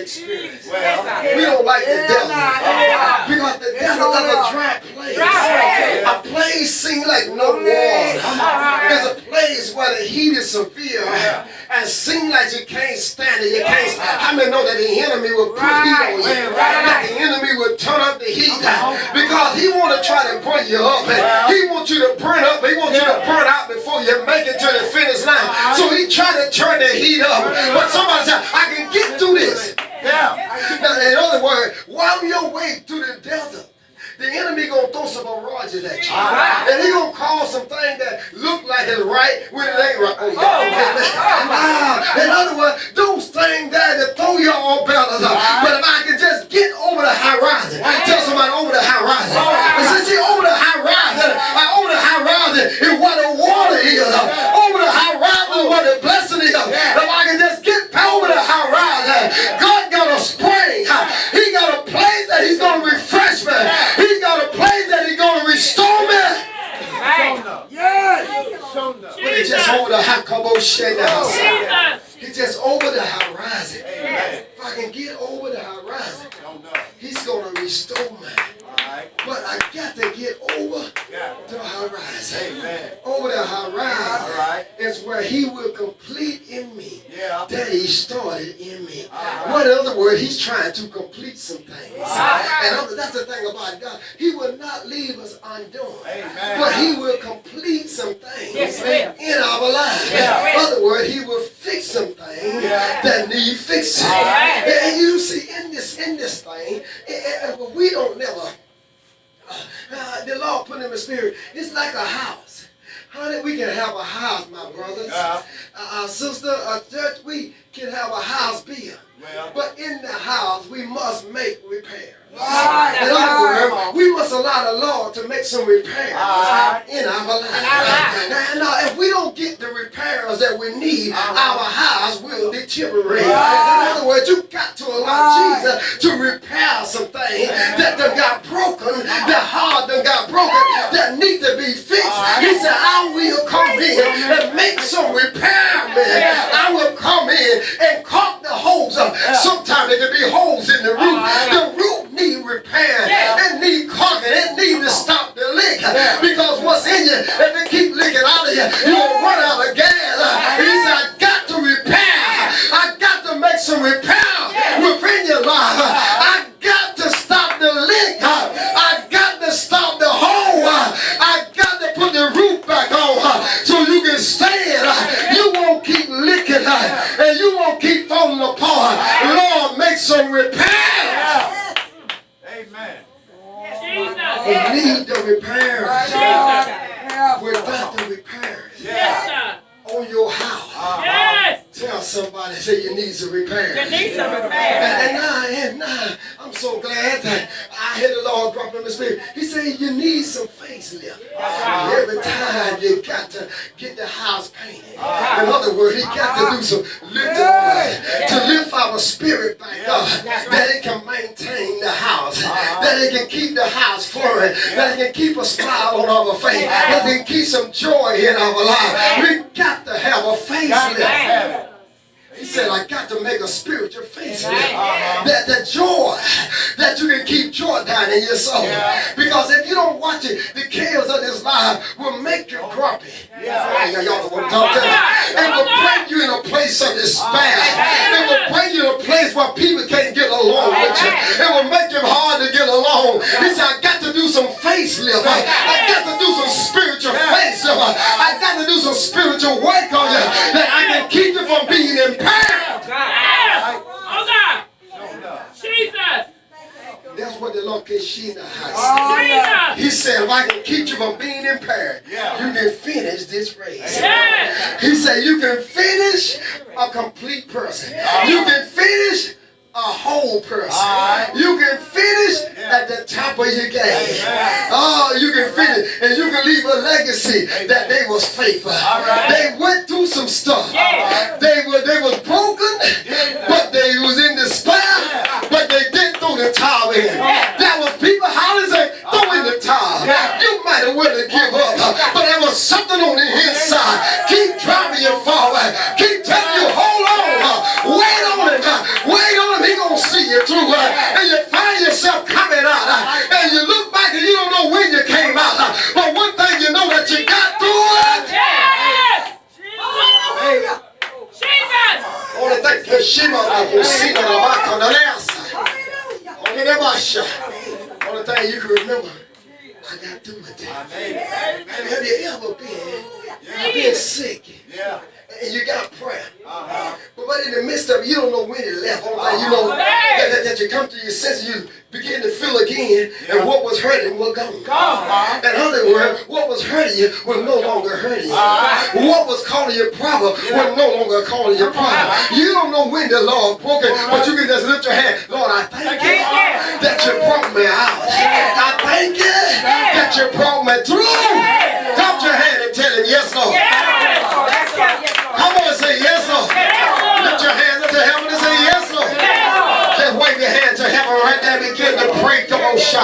experience. We don't like the devil. Because the devil is a dry place. A place seems like no water. It's a place where the heat is severe and seems like you can't stand it. You can't stand it. How many know that the enemy will put heat on you? That the enemy will turn up the heat because he want to try to burn you up. He wants you to burn up. He wants you to burn out before you make it to the finish line. So he try to turn the heat up. But somebody said, I can get through this. Now, in other words, while you're way through the desert, the enemy going to throw some barrages at you. And he going to call some things that look like it's right when it ain't right. In other words, those things that throw you all balance up. But if I can just get over the horizon, tell somebody over the horizon. And see, over the horizon is where the water is. Over the horizon is where the blessing is. If I can just get over the horizon, God got a spring. He got a place that he's going to refresh me. He's got a place that he's going to restore me. But it's just over the horizon. He's just over the horizon. If I can get over the horizon, he's going to restore me. But I got to get over the horizon. Over the horizon is where he will complete in me that he started in me. Well, in other words, he's trying to complete some things. And that's the thing about God. He will not leave us undone. But he will complete some things in our lives. In other words, he will fix some things that need fixing. And you see, in this thing, we don't never... the Lord put in my spirit. It's like a house. Honey, we can have a house, my brothers. Our sister, our church, we can have a house built. But in the house, we must make repairs. In other words, we must allow the Lord to make some repairs in our lives. Now, if we don't get the repairs that we need, our house will deteriorate. In other words, you got to allow Jesus to repair some things that done got broken, that heart done got broken, that need to be fixed. He said, I will come in and make some repair, man. I will come in and caulk the holes up. Sometimes it can be holes in the roof. The roof need repair. It need caulking. It need to stop the leak. Because what's in you, if it keep leaking out of you, you'll run out of gas. He said, I got to repair. I got to make some repair within your life. I got to stop the leak. I got to stop the hole. I got to put the roof back on so you can stand. You won't keep leaking and you won't keep falling apart. Lord, make some repair. Amen. We need the repairs. Without the repairs on your house. Tell somebody, say you need some repair. You need some repair. And now, I'm so glad that I heard the Lord drop in my spirit. He said you need some facelift. Every time you got to get the house painted. In other words, he got to do some lifting to lift our spirit back up. That it can maintain the house. That it can keep the house flowing. That it can keep a smile on our face. That it can keep some joy in our life. We got to have a facelift. He said, I got to make a spiritual facelift. That the joy, that you can keep joy down in your soul. Because if you don't watch it, the cares of this life will make you grumpy. Y'all know what I'm talking about. It will bring you in a place of despair. It will bring you in a place where people can't get along with you. It will make it hard to get along. He said, I got to do some facelift. I got to do some spiritual facelift. I got to do some spiritual work on you that I can keep you from being impaired. Jesus. That's what the Lord Keshina has. He said, if I can keep you from being impaired, you can finish this race. He said, you can finish a complete person. You can finish a whole person. You can finish at the top of your game. Oh, you can finish, and you can leave a legacy that they was faithful. They went through some stuff. They was broken, but they was in despair, but they didn't throw the towel in. There was people hollering saying, throw in the towel. You might have well give up, but there was something on the inside. Keep driving you forward. Keep telling you, hold on. Wait on it. Wait on it. He gonna Only thing you can remember, I got through with that. Have you ever been sick? And you got prayer. But in the midst of it, you don't know when it left. Only thing you know that you come to your senses, you begin to feel again, and what was hurting was gone. In other words, what was hurting you was no longer hurting you. What was calling you problem was no longer calling you problem. You don't know when the Lord broke it, but you can just lift your hand. Lord, I thank you that you brought me out. I thank you that you brought me through. Clap your hand and tell him, yes, Lord. Come on and say, yes, Lord. Lift your hands up to heaven and say, yes, Lord. Just wave your hand to heaven right there and begin to pray. Come on, shout.